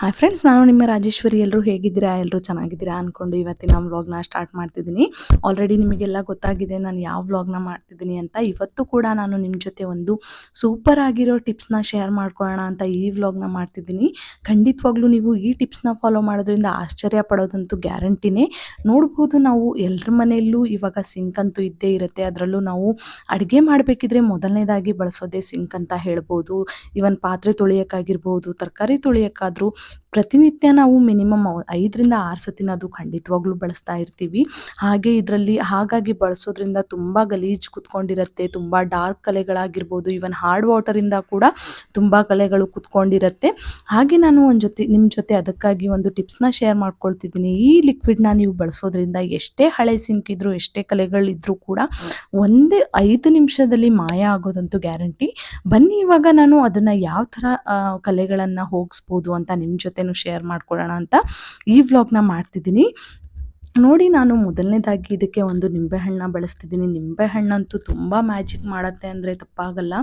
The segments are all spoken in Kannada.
ಹಾಯ್ ಫ್ರೆಂಡ್ಸ್, ನಾನು ನಿಮ್ಮ ರಾಜೇಶ್ವರಿ. ಎಲ್ಲರೂ ಹೇಗಿದ್ದೀರಾ? ಎಲ್ಲರೂ ಚೆನ್ನಾಗಿದ್ದೀರಾ ಅಂದ್ಕೊಂಡು ಇವತ್ತಿನ ವ್ಲಾಗ್ನ ಸ್ಟಾರ್ಟ್ ಮಾಡ್ತಿದ್ದೀನಿ. ಆಲ್ರೆಡಿ ನಿಮಗೆಲ್ಲ ಗೊತ್ತಾಗಿದೆ ನಾನು ಯಾವ ವ್ಲಾಗ್ನ ಮಾಡ್ತಿದ್ದೀನಿ ಅಂತ. ಇವತ್ತು ಕೂಡ ನಾನು ನಿಮ್ಮ ಜೊತೆ ಒಂದು ಸೂಪರ್ ಆಗಿರೋ ಟಿಪ್ಸ್ನ ಶೇರ್ ಮಾಡ್ಕೊಳ್ಳೋಣ ಅಂತ ಈ ವ್ಲಾಗ್ನ ಮಾಡ್ತಿದ್ದೀನಿ. ಖಂಡಿತವಾಗ್ಲೂ ನೀವು ಈ ಟಿಪ್ಸ್ನ ಫಾಲೋ ಮಾಡೋದ್ರಿಂದ ಆಶ್ಚರ್ಯ ಪಡೋದಂತೂ ಗ್ಯಾರಂಟಿನೇ. ನೋಡ್ಬೋದು, ನಾವು ಎಲ್ಲರ ಮನೆಯಲ್ಲೂ ಇವಾಗ ಸಿಂಕ್ ಅಂತೂ ಇದ್ದೇ ಇರುತ್ತೆ. ಅದರಲ್ಲೂ ನಾವು ಅಡುಗೆ ಮಾಡಬೇಕಿದ್ರೆ ಮೊದಲನೇದಾಗಿ ಬಳಸೋದೇ ಸಿಂಕ್ ಅಂತ ಹೇಳ್ಬೋದು. ಇವನ್ ಪಾತ್ರೆ ತೊಳೆಯೋಕ್ಕಾಗಿರ್ಬೋದು, ತರಕಾರಿ ತೊಳೆಯೋಕ್ಕಾದ್ರೂ ಪ್ರತಿನಿತ್ಯ ನಾವು ಮಿನಿಮಮ್ 5ರಿಂದ 6 ಸತಿನಾದರೂ ಖಂಡಿತವಾಗ್ಲೂ ಬಳಸ್ತಾ ಇರ್ತೀವಿ. ಹಾಗಾಗಿ ಬಳಸೋದ್ರಿಂದ ತುಂಬ ಗಲೀಜು ಕುತ್ಕೊಂಡಿರುತ್ತೆ. ತುಂಬ ಡಾರ್ಕ್ ಕಲೆಗಳಾಗಿರ್ಬೋದು, ಈವನ್ ಹಾರ್ಡ್ ವಾಟರಿಂದ ಕೂಡ ತುಂಬ ಕಲೆಗಳು ಕುತ್ಕೊಂಡಿರುತ್ತೆ. ಹಾಗೆ ನಾನು ನಿಮ್ಮ ಜೊತೆ ಅದಕ್ಕಾಗಿ ಒಂದು ಟಿಪ್ಸ್ನ ಶೇರ್ ಮಾಡ್ಕೊಳ್ತಿದ್ದೀನಿ. ಈ ಲಿಕ್ವಿಡ್ನ ನೀವು ಬಳಸೋದ್ರಿಂದ ಎಷ್ಟೇ ಹಳೆ ಸಿಂಕ್ ಇದ್ರೂ, ಎಷ್ಟೇ ಕಲೆಗಳಿದ್ರೂ ಕೂಡ ಒಂದೇ 5 ನಿಮಿಷದಲ್ಲಿ ಮಾಯ ಆಗೋದಂತೂ ಗ್ಯಾರಂಟಿ. ಬನ್ನಿ ಇವಾಗ ನಾನು ಅದನ್ನು ಯಾವ ಥರ ಕಲೆಗಳನ್ನು ಹೋಗಿಸ್ಬೋದು ಅಂತ ನಿಮ್ಮ ಜೊತೆನೂ ಶೇರ್ ಮಾಡ್ಕೊಳ್ಳೋಣ ಅಂತ ಈ ವ್ಲಾಗ್ನ ಮಾಡ್ತಿದ್ದೀನಿ. ನೋಡಿ, ನಾನು ಮೊದಲನೇದಾಗಿ ಇದಕ್ಕೆ ಒಂದು ನಿಂಬೆಹಣ್ಣು ಬಳಸ್ತಿದ್ದೀನಿ. ನಿಂಬೆಹಣ್ಣಂತೂ ತುಂಬ ಮ್ಯಾಜಿಕ್ ಮಾಡುತ್ತೆ ಅಂದರೆ ತಪ್ಪಾಗಲ್ಲ.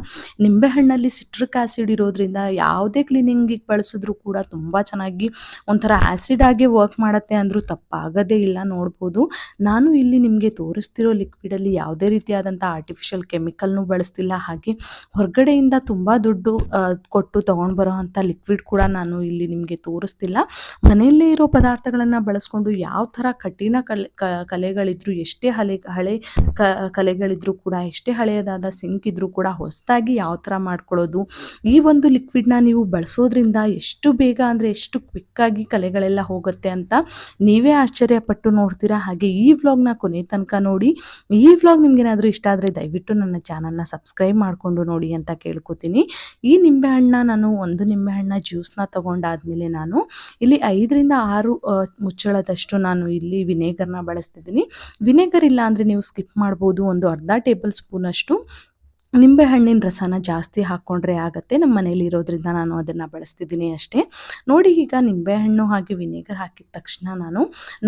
ನಿಂಬೆಹಣ್ಣಲ್ಲಿ ಸಿಟ್ರಿಕ್ ಆ್ಯಸಿಡ್ ಇರೋದ್ರಿಂದ ಯಾವುದೇ ಕ್ಲೀನಿಂಗಿಗೆ ಬಳಸಿದ್ರೂ ಕೂಡ ತುಂಬ ಚೆನ್ನಾಗಿ ಒಂಥರ ಆ್ಯಸಿಡ್ ಆಗಿ ವರ್ಕ್ ಮಾಡುತ್ತೆ ಅಂದರೂ ತಪ್ಪಾಗೋದೇ ಇಲ್ಲ. ನೋಡ್ಬೋದು, ನಾನು ಇಲ್ಲಿ ನಿಮಗೆ ತೋರಿಸ್ತಿರೋ ಲಿಕ್ವಿಡಲ್ಲಿ ಯಾವುದೇ ರೀತಿಯಾದಂಥ ಆರ್ಟಿಫಿಷಿಯಲ್ ಕೆಮಿಕಲ್ನೂ ಬಳಸ್ತಿಲ್ಲ. ಹಾಗೆ ಹೊರಗಡೆಯಿಂದ ತುಂಬ ದುಡ್ಡು ಕೊಟ್ಟು ತೊಗೊಂಡು ಬರೋ ಅಂಥ ಲಿಕ್ವಿಡ್ ಕೂಡ ನಾನು ಇಲ್ಲಿ ನಿಮಗೆ ತೋರಿಸ್ತಿಲ್ಲ. ಮನೆಯಲ್ಲೇ ಇರೋ ಪದಾರ್ಥಗಳನ್ನು ಬಳಸ್ಕೊಂಡು ಯಾವ ಥರ ಕಠಿಣ ಕಲೆಗಳಿದ್ರು, ಎಷ್ಟೇ ಹಳೆ ಕಲೆಗಳಿದ್ರು ಕೂಡ, ಎಷ್ಟೇ ಹಳೆಯದಾದ ಸಿಂಕ್ ಇದ್ರೂ ಕೂಡ ಹೊಸದಾಗಿ ಯಾವ ಥರ ಮಾಡ್ಕೊಳ್ಳೋದು, ಈ ಒಂದು ಲಿಕ್ವಿಡ್ನ ನೀವು ಬಳಸೋದ್ರಿಂದ ಎಷ್ಟು ಬೇಗ ಅಂದರೆ ಎಷ್ಟು ಕ್ವಿಕ್ಕಾಗಿ ಕಲೆಗಳೆಲ್ಲ ಹೋಗುತ್ತೆ ಅಂತ ನೀವೇ ಆಶ್ಚರ್ಯಪಟ್ಟು ನೋಡ್ತೀರಾ. ಹಾಗೆ ಈ ವ್ಲಾಗ್ನ ಕೊನೆ ತನಕ ನೋಡಿ. ಈ ವ್ಲಾಗ್ ನಿಮ್ಗೇನಾದರೂ ಇಷ್ಟ ಆದರೆ ದಯವಿಟ್ಟು ನನ್ನ ಚಾನಲ್ನ ಸಬ್ಸ್ಕ್ರೈಬ್ ಮಾಡಿಕೊಂಡು ನೋಡಿ ಅಂತ ಕೇಳ್ಕೊತೀನಿ. ಈ ಒಂದು ನಿಂಬೆಹಣ್ಣ ಜ್ಯೂಸ್ನ ತೊಗೊಂಡಾದ್ಮೇಲೆ ನಾನು ಇಲ್ಲಿ 5ರಿಂದ 6 ಮುಚ್ಚಳದಷ್ಟು ನಾನು ಇಲ್ಲಿ ವಿನೇಗರ್ನ ಬಳಸ್ತಿದ್ದೀನಿ. ವಿನೇಗರ್ ಇಲ್ಲ ಅಂದರೆ ನೀವು ಸ್ಕಿಪ್ ಮಾಡ್ಬೋದು. ಒಂದು ಅರ್ಧ ಟೇಬಲ್ ಸ್ಪೂನಷ್ಟು ನಿಂಬೆಹಣ್ಣಿನ ರಸನ ಜಾಸ್ತಿ ಹಾಕ್ಕೊಂಡ್ರೆ ಆಗುತ್ತೆ. ನಮ್ಮ ಮನೇಲಿ ಇರೋದ್ರಿಂದ ನಾನು ಅದನ್ನು ಬಳಸ್ತಿದ್ದೀನಿ ಅಷ್ಟೇ. ನೋಡಿ, ಈಗ ನಿಂಬೆಹಣ್ಣು ಹಾಗೆ ವಿನೇಗರ್ ಹಾಕಿದ ತಕ್ಷಣ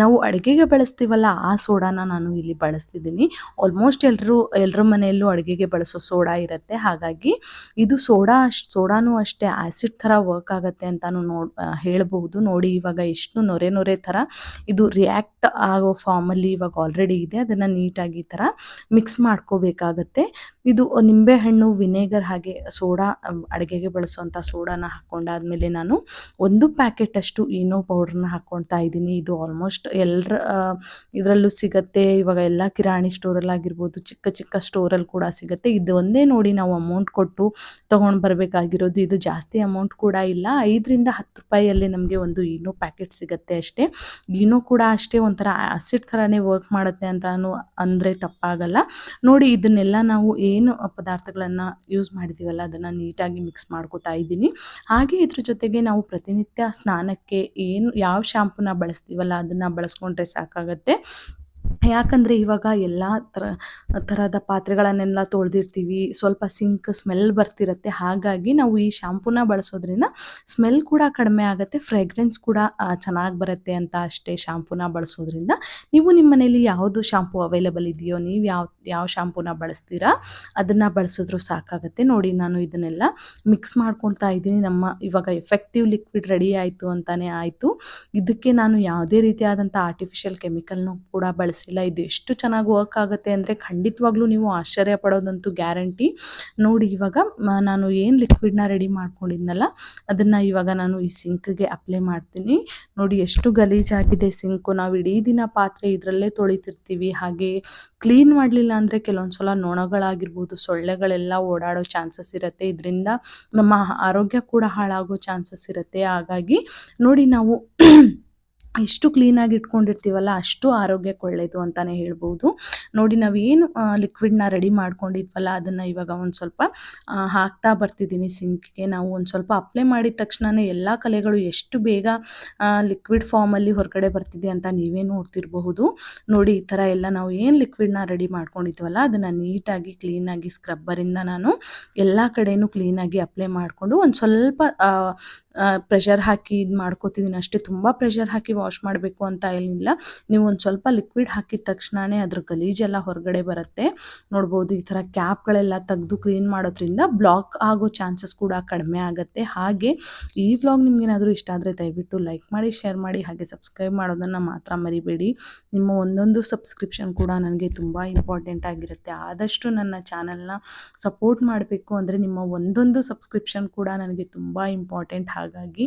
ನಾವು ಅಡುಗೆಗೆ ಬಳಸ್ತೀವಲ್ಲ ಆ ಸೋಡಾನ ನಾನು ಇಲ್ಲಿ ಬಳಸ್ತಿದ್ದೀನಿ. ಆಲ್ಮೋಸ್ಟ್ ಎಲ್ಲರ ಮನೆಯಲ್ಲೂ ಅಡುಗೆಗೆ ಬಳಸೋ ಸೋಡಾ ಇರುತ್ತೆ. ಹಾಗಾಗಿ ಇದು ಸೋಡಾನೂ ಅಷ್ಟೇ ಆ್ಯಸಿಡ್ ಥರ ವರ್ಕ್ ಆಗುತ್ತೆ ಅಂತಲೂ ಹೇಳ್ಬಹುದು. ನೋಡಿ, ಇವಾಗ ಎಷ್ಟು ನೊರೆ ಥರ ಇದು ರಿಯಾಕ್ಟ್ ಆಗೋ ಫಾರ್ಮಲ್ಲಿ ಇವಾಗ ಆಲ್ರೆಡಿ ಇದೆ. ಅದನ್ನು ನೀಟಾಗಿ ಈ ಥರ ಮಿಕ್ಸ್ ಮಾಡ್ಕೋಬೇಕಾಗತ್ತೆ. ಇದು ನಿಂಬೆಹಣ್ಣು, ವಿನೇಗರ್ ಹಾಗೆ ಸೋಡಾ, ಅಡುಗೆಗೆ ಬಳಸುವಂಥ ಸೋಡಾನ ಹಾಕ್ಕೊಂಡಾದ್ಮೇಲೆ ನಾನು 1 ಪ್ಯಾಕೆಟ್ ಅಷ್ಟು ಈನೋ ಪೌಡ್ರನ್ನ ಹಾಕ್ಕೊಳ್ತಾ ಇದ್ದೀನಿ. ಇದು ಆಲ್ಮೋಸ್ಟ್ ಇದರಲ್ಲೂ ಸಿಗುತ್ತೆ. ಇವಾಗ ಎಲ್ಲ ಕಿರಾಣಿ ಸ್ಟೋರಲ್ಲಾಗಿರ್ಬೋದು, ಚಿಕ್ಕ ಸ್ಟೋರಲ್ಲಿ ಕೂಡ ಸಿಗುತ್ತೆ. ಇದು ಒಂದೇ ನೋಡಿ ನಾವು ಅಮೌಂಟ್ ಕೊಟ್ಟು ತೊಗೊಂಡು ಬರಬೇಕಾಗಿರೋದು. ಇದು ಜಾಸ್ತಿ ಅಮೌಂಟ್ ಕೂಡ ಇಲ್ಲ. 5ರಿಂದ 10 ರೂಪಾಯಿಯಲ್ಲಿ ನಮಗೆ ಒಂದು ಈನೋ ಪ್ಯಾಕೆಟ್ ಸಿಗುತ್ತೆ ಅಷ್ಟೇ. ಈನೋ ಕೂಡ ಅಷ್ಟೇ ಒಂಥರ ಆ್ಯಸಿಡ್ ಥರನೇ ವರ್ಕ್ ಮಾಡುತ್ತೆ ಅಂತಾನು ಅಂದರೆ ತಪ್ಪಾಗಲ್ಲ. ನೋಡಿ, ಇದನ್ನೆಲ್ಲ ನಾವು ಏನು ಪದಾರ್ಥಗಳನ್ನು ಯೂಸ್ ಮಾಡಿದ್ದೀವಲ್ಲ ಅದನ್ನು ನೀಟಾಗಿ ಮಿಕ್ಸ್ ಮಾಡ್ಕೋತಾ ಇದ್ದೀನಿ. ಹಾಗೆ ಇದ್ರ ಜೊತೆಗೆ ನಾವು ಪ್ರತಿನಿತ್ಯ ಸ್ನಾನಕ್ಕೆ ಯಾವ ಶಾಂಪೂನ ಬಳಸ್ತೀವಲ್ಲ ಅದನ್ನು ಬಳಸ್ಕೊಂಡ್ರೆ ಸಾಕಾಗತ್ತೆ. ಯಾಕಂದರೆ ಇವಾಗ ಎಲ್ಲ ಥರದ ಪಾತ್ರೆಗಳನ್ನೆಲ್ಲ ತೊಳೆದಿರ್ತೀವಿ, ಸ್ವಲ್ಪ ಸಿಂಕ್ ಸ್ಮೆಲ್ ಬರ್ತಿರುತ್ತೆ. ಹಾಗಾಗಿ ನಾವು ಈ ಶಾಂಪೂನ ಬಳಸೋದ್ರಿಂದ ಸ್ಮೆಲ್ ಕೂಡ ಕಡಿಮೆ ಆಗುತ್ತೆ, ಫ್ರೇಗ್ರೆನ್ಸ್ ಕೂಡ ಚೆನ್ನಾಗಿ ಬರುತ್ತೆ ಅಂತ ಅಷ್ಟೇ. ಶಾಂಪೂನ ಬಳಸೋದ್ರಿಂದ ನೀವು ನಿಮ್ಮ ಮನೇಲಿ ಯಾವುದು ಶಾಂಪೂ ಅವೈಲೇಬಲ್ ಇದೆಯೋ, ನೀವು ಯಾವ ಶಾಂಪೂನ ಬಳಸ್ತೀರಾ ಅದನ್ನು ಬಳಸಿದ್ರೂ ಸಾಕಾಗುತ್ತೆ. ನೋಡಿ, ನಾನು ಇದನ್ನೆಲ್ಲ ಮಿಕ್ಸ್ ಮಾಡ್ಕೊಳ್ತಾ ಇದ್ದೀನಿ. ಇವಾಗ ಎಫೆಕ್ಟಿವ್ ಲಿಕ್ವಿಡ್ ರೆಡಿ ಆಯಿತು ಅಂತಲೇ ಆಯಿತು. ಇದಕ್ಕೆ ನಾನು ಯಾವುದೇ ರೀತಿಯಾದಂಥ ಆರ್ಟಿಫಿಷಿಯಲ್ ಕೆಮಿಕಲ್ನೂ ಕೂಡ ಬಳಸಿಲ್ಲ. ಇದು ಎಷ್ಟು ಚೆನ್ನಾಗಿ ವರ್ಕ್ ಆಗುತ್ತೆ ಅಂದರೆ ಖಂಡಿತವಾಗ್ಲೂ ನೀವು ಆಶ್ಚರ್ಯ ಪಡೋದಂತೂ ಗ್ಯಾರಂಟಿ. ನೋಡಿ, ಇವಾಗ ನಾನು ಏನು ಲಿಕ್ವಿಡ್ನ ರೆಡಿ ಮಾಡ್ಕೊಂಡಿದ್ನಲ್ಲ ಅದನ್ನು ಇವಾಗ ನಾನು ಈ ಸಿಂಕ್ಗೆ ಅಪ್ಲೈ ಮಾಡ್ತೀನಿ. ನೋಡಿ, ಎಷ್ಟು ಗಲೀಜಾಗಿದೆ ಸಿಂಕು. ನಾವು ಇಡೀ ದಿನ ಪಾತ್ರೆ ಇದರಲ್ಲೇ ತೊಳಿತಿರ್ತೀವಿ. ಹಾಗೆ ಕ್ಲೀನ್ ಮಾಡಲಿಲ್ಲ ಅಂದರೆ ಕೆಲವೊಂದು ಸಲ ನೊಣಗಳಾಗಿರ್ಬೋದು, ಸೊಳ್ಳೆಗಳೆಲ್ಲ ಓಡಾಡೋ ಚಾನ್ಸಸ್ ಇರುತ್ತೆ. ಇದರಿಂದ ನಮ್ಮ ಆರೋಗ್ಯ ಕೂಡ ಹಾಳಾಗೋ ಚಾನ್ಸಸ್ ಇರುತ್ತೆ. ಹಾಗಾಗಿ ನೋಡಿ, ನಾವು ಎಷ್ಟು ಕ್ಲೀನಾಗಿ ಇಟ್ಕೊಂಡಿರ್ತೀವಲ್ಲ ಅಷ್ಟು ಆರೋಗ್ಯಕ್ಕೆ ಒಳ್ಳೆಯದು ಅಂತಲೇ ಹೇಳ್ಬೋದು. ನೋಡಿ, ನಾವೇನು ಲಿಕ್ವಿಡ್ನ ರೆಡಿ ಮಾಡ್ಕೊಂಡಿದ್ವಲ್ಲ ಅದನ್ನು ಇವಾಗ ಒಂದು ಸ್ವಲ್ಪ ಹಾಕ್ತಾ ಬರ್ತಿದ್ದೀನಿ ಸಿಂಕ್ಗೆ. ನಾವು ಒಂದು ಸ್ವಲ್ಪ ಅಪ್ಲೈ ಮಾಡಿದ ತಕ್ಷಣವೇ ಎಲ್ಲ ಕಲೆಗಳು ಎಷ್ಟು ಬೇಗ ಲಿಕ್ವಿಡ್ ಫಾರ್ಮಲ್ಲಿ ಹೊರಗಡೆ ಬರ್ತಿದೆ ಅಂತ ನೀವೇ ನೋಡ್ತಿರಬಹುದು. ನೋಡಿ, ಈ ಥರ ಎಲ್ಲ ನಾವು ಏನು ಲಿಕ್ವಿಡ್ನ ರೆಡಿ ಮಾಡ್ಕೊಂಡಿದ್ವಲ್ಲ ಅದನ್ನು ನೀಟಾಗಿ ಕ್ಲೀನಾಗಿ ಸ್ಕ್ರಬ್ಬರಿಂದ ನಾನು ಎಲ್ಲ ಕಡೆಯೂ ಕ್ಲೀನಾಗಿ ಅಪ್ಲೈ ಮಾಡಿಕೊಂಡು ಒಂದು ಸ್ವಲ್ಪ ಪ್ರೆಷರ್ ಹಾಕಿ ಇದು ಮಾಡ್ಕೋತಿದ್ದೀನಿ ಅಷ್ಟೇ. ತುಂಬ ಪ್ರೆಷರ್ ಹಾಕಿ ವಾಶ್ ಮಾಡಬೇಕು ಅಂತ ಏನಿಲ್ಲ. ನೀವು ಒಂದು ಸ್ವಲ್ಪ ಲಿಕ್ವಿಡ್ ಹಾಕಿದ ತಕ್ಷಣನೇ ಅದ್ರ ಗಲೀಜೆಲ್ಲ ಹೊರಗಡೆ ಬರುತ್ತೆ. ನೋಡ್ಬೋದು ಈ ಥರ ಕ್ಯಾಪ್ಗಳೆಲ್ಲ ತೆಗೆದು ಕ್ಲೀನ್ ಮಾಡೋದ್ರಿಂದ ಬ್ಲಾಕ್ ಆಗೋ ಚಾನ್ಸಸ್ ಕೂಡ ಕಡಿಮೆ ಆಗುತ್ತೆ. ಹಾಗೆ ಈ ವ್ಲಾಗ್ ನಿಮ್ಗೇನಾದರೂ ಇಷ್ಟ ಆದರೆ ದಯವಿಟ್ಟು ಲೈಕ್ ಮಾಡಿ, ಶೇರ್ ಮಾಡಿ, ಹಾಗೆ ಸಬ್ಸ್ಕ್ರೈಬ್ ಮಾಡೋದನ್ನು ಮಾತ್ರ ಮರಿಬೇಡಿ. ನಿಮ್ಮ ಒಂದೊಂದು ಸಬ್ಸ್ಕ್ರಿಪ್ಷನ್ ಕೂಡ ನನಗೆ ತುಂಬ ಇಂಪಾರ್ಟೆಂಟ್ ಆಗಿರುತ್ತೆ. ಆದಷ್ಟು ನನ್ನ ಚಾನಲ್ನ ಸಪೋರ್ಟ್ ಮಾಡಬೇಕು ಅಂದರೆ ನಿಮ್ಮ ಒಂದೊಂದು ಸಬ್ಸ್ಕ್ರಿಪ್ಷನ್ ಕೂಡ ನನಗೆ ತುಂಬ ಇಂಪಾರ್ಟೆಂಟ್. ಹಾಗಾಗಿ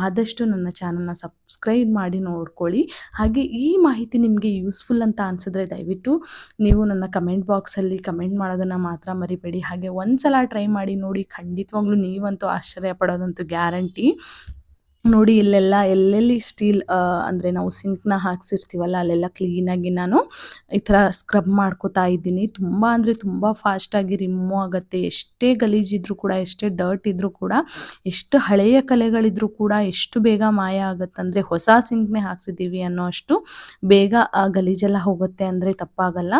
ಆದಷ್ಟು ನನ್ನ ಚಾನಲ್ನ ಸಬ್ಸ್ಕ್ರೈಬ್ ಮಾಡಿ ನೋಡ್ಕೊಳ್ಳಿ. ಹಾಗೆ ಈ ಮಾಹಿತಿ ನಿಮಗೆ ಯೂಸ್ಫುಲ್ ಅಂತ ಅನಿಸಿದ್ರೆ ದಯವಿಟ್ಟು ನೀವು ನನ್ನ ಕಮೆಂಟ್ ಬಾಕ್ಸಲ್ಲಿ ಕಮೆಂಟ್ ಮಾಡೋದನ್ನು ಮಾತ್ರ ಮರಿಬೇಡಿ. ಹಾಗೆ ಒಂದ್ಸಲ ಟ್ರೈ ಮಾಡಿ ನೋಡಿ, ಖಂಡಿತವಾಗ್ಲೂ ನೀವಂತೂ ಆಶ್ಚರ್ಯ ಪಡೋದಂತೂ ಗ್ಯಾರಂಟಿ. ನೋಡಿ ಇಲ್ಲೆಲ್ಲ ಎಲ್ಲೆಲ್ಲಿ ಸ್ಟೀಲ್ ಅಂದರೆ ನಾವು ಸಿಂಕ್ನ ಹಾಕ್ಸಿರ್ತೀವಲ್ಲ ಅಲ್ಲೆಲ್ಲ ಕ್ಲೀನಾಗಿ ನಾನು ಈ ಥರ ಸ್ಕ್ರಬ್ ಮಾಡ್ಕೋತಾ ಇದ್ದೀನಿ. ತುಂಬ ಅಂದರೆ ತುಂಬ ಫಾಸ್ಟಾಗಿ ರಿಮೂವ್ ಆಗುತ್ತೆ. ಎಷ್ಟೇ ಗಲೀಜಿದ್ರೂ ಕೂಡ, ಎಷ್ಟೇ ಡರ್ಟ್ ಇದ್ದರೂ ಕೂಡ, ಎಷ್ಟು ಹಳೆಯ ಕಲೆಗಳಿದ್ರೂ ಕೂಡ ಎಷ್ಟು ಬೇಗ ಮಾಯ ಆಗುತ್ತಂದರೆ ಹೊಸ ಸಿಂಕ್ನೇ ಹಾಕ್ಸಿದ್ದೀವಿ ಅನ್ನೋ ಅಷ್ಟು ಬೇಗ ಆ ಗಲೀಜೆಲ್ಲ ಹೋಗುತ್ತೆ ಅಂದರೆ ತಪ್ಪಾಗಲ್ಲ.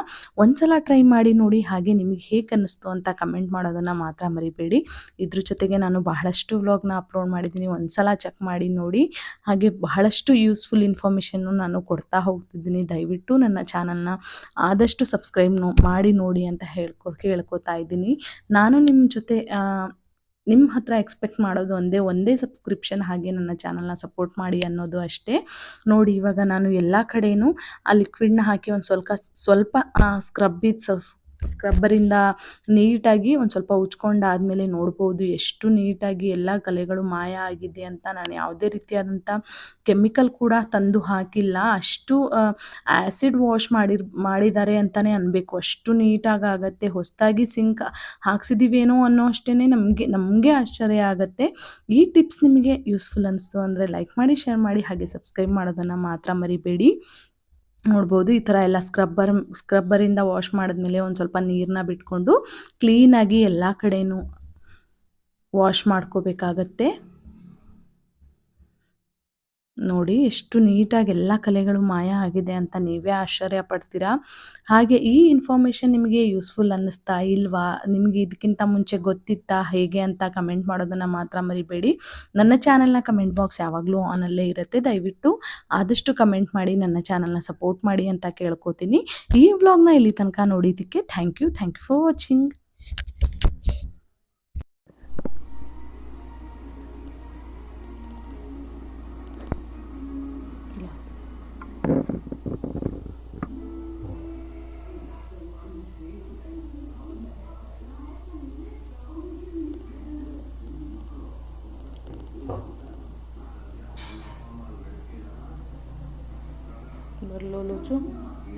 ಒಂದ್ಸಲ ಟ್ರೈ ಮಾಡಿ ನೋಡಿ. ಹಾಗೆ ನಿಮಗೆ ಹೇಗೆ ಅನ್ನಿಸ್ತು ಅಂತ ಕಮೆಂಟ್ ಮಾಡೋದನ್ನು ಮಾತ್ರ ಮರಿಬೇಡಿ. ಇದ್ರ ಜೊತೆಗೆ ನಾನು ಬಹಳಷ್ಟು ವ್ಲಾಗ್ನ ಅಪ್ಲೋಡ್ ಮಾಡಿದ್ದೀನಿ, ಒಂದ್ಸಲ ಚೆಕ್ ಮಾಡಿ ನೋಡಿ. ಹಾಗೆ ಬಹಳಷ್ಟು ಯೂಸ್ಫುಲ್ ಇನ್ಫಾರ್ಮೇಷನ್ನು ನಾನು ಕೊಡ್ತಾ ಹೋಗ್ತಿದ್ದೀನಿ. ದಯವಿಟ್ಟು ನನ್ನ ಚಾನಲ್ನ ಆದಷ್ಟು ಸಬ್ಸ್ಕ್ರೈಬ್ ಮಾಡಿ ನೋಡಿ ಅಂತ ಕೇಳ್ಕೊತಾ ಇದ್ದೀನಿ. ನಾನು ನಿಮ್ಮ ಜೊತೆ ನಿಮ್ಮ ಹತ್ರ ಎಕ್ಸ್ಪೆಕ್ಟ್ ಮಾಡೋದು ಒಂದೇ ಸಬ್ಸ್ಕ್ರಿಪ್ಷನ್, ಹಾಗೆ ನನ್ನ ಚಾನಲ್ನ ಸಪೋರ್ಟ್ ಮಾಡಿ ಅನ್ನೋದು ಅಷ್ಟೇ. ನೋಡಿ ಇವಾಗ ನಾನು ಎಲ್ಲ ಕಡೆಯೂ ಆ ಲಿಕ್ವಿಡ್ನ ಹಾಕಿ ಒಂದು ಸ್ವಲ್ಪ ಸ್ಕ್ರಬ್ಬರಿಂದ ನೀಟಾಗಿ ಒಂದು ಸ್ವಲ್ಪ ಉಜ್ಕೊಂಡಾದಮೇಲೆ ನೋಡ್ಬೋದು ಎಷ್ಟು ನೀಟಾಗಿ ಎಲ್ಲ ಕಲೆಗಳು ಮಾಯ ಆಗಿದೆ ಅಂತ. ನಾನು ಯಾವುದೇ ರೀತಿಯಾದಂಥ ಕೆಮಿಕಲ್ ಕೂಡ ತಂದು ಹಾಕಿಲ್ಲ. ಅಷ್ಟು ಆ್ಯಸಿಡ್ ವಾಶ್ ಮಾಡಿದ್ದಾರೆ ಅಂತಲೇ ಅನ್ಬೇಕು. ಅಷ್ಟು ನೀಟಾಗಿ ಆಗುತ್ತೆ. ಹೊಸದಾಗಿ ಸಿಂಕ್ ಹಾಕ್ಸಿದ್ದೀವೇನೋ ಅನ್ನೋ ಅಷ್ಟೇ ನಮಗೆ ಆಶ್ಚರ್ಯ ಆಗುತ್ತೆ. ಈ ಟಿಪ್ಸ್ ನಿಮಗೆ ಯೂಸ್ಫುಲ್ ಅನಿಸ್ತು ಅಂದರೆ ಲೈಕ್ ಮಾಡಿ, ಶೇರ್ ಮಾಡಿ, ಹಾಗೆ ಸಬ್ಸ್ಕ್ರೈಬ್ ಮಾಡೋದನ್ನು ಮಾತ್ರ ಮರಿಬೇಡಿ. ನೋಡ್ಬೋದು ಈ ಥರ ಎಲ್ಲ ಸ್ಕ್ರಬ್ಬರಿಂದ ವಾಶ್ ಮಾಡಿದ್ಮೇಲೆ ಒಂದು ಸ್ವಲ್ಪ ನೀರನ್ನ ಬಿಟ್ಕೊಂಡು ಕ್ಲೀನಾಗಿ ಎಲ್ಲ ಕಡೆಯೂ ವಾಶ್ ಮಾಡ್ಕೋಬೇಕಾಗತ್ತೆ. ನೋಡಿ ಎಷ್ಟು ನೀಟಾಗಿ ಎಲ್ಲ ಕಲೆಗಳು ಮಾಯ ಆಗಿದೆ ಅಂತ ನೀವೇ ಆಶ್ಚರ್ಯ ಪಡ್ತೀರಾ. ಹಾಗೆ ಈ ಇನ್ಫಾರ್ಮೇಷನ್ ನಿಮಗೆ ಯೂಸ್ಫುಲ್ ಅನ್ನಿಸ್ತಾ ಇಲ್ವಾ, ನಿಮಗೆ ಇದಕ್ಕಿಂತ ಮುಂಚೆ ಗೊತ್ತಿತ್ತಾ ಹೇಗೆ ಅಂತ ಕಮೆಂಟ್ ಮಾಡೋದನ್ನು ಮಾತ್ರ ಮರಿಬೇಡಿ. ನನ್ನ ಚಾನಲ್ನ ಕಮೆಂಟ್ ಬಾಕ್ಸ್ ಯಾವಾಗಲೂ ಆನಲ್ಲೇ ಇರುತ್ತೆ. ದಯವಿಟ್ಟು ಆದಷ್ಟು ಕಮೆಂಟ್ ಮಾಡಿ ನನ್ನ ಚಾನಲ್ನ ಸಪೋರ್ಟ್ ಮಾಡಿ ಅಂತ ಕೇಳ್ಕೊತೀನಿ. ಈ ವ್ಲಾಗ್ನ ಇಲ್ಲಿ ತನಕ ನೋಡಿದ್ದಕ್ಕೆ ಥ್ಯಾಂಕ್ ಯು ಫಾರ್ ವಾಚಿಂಗ್. ಬರ್ಲೋ ಲೋಚು.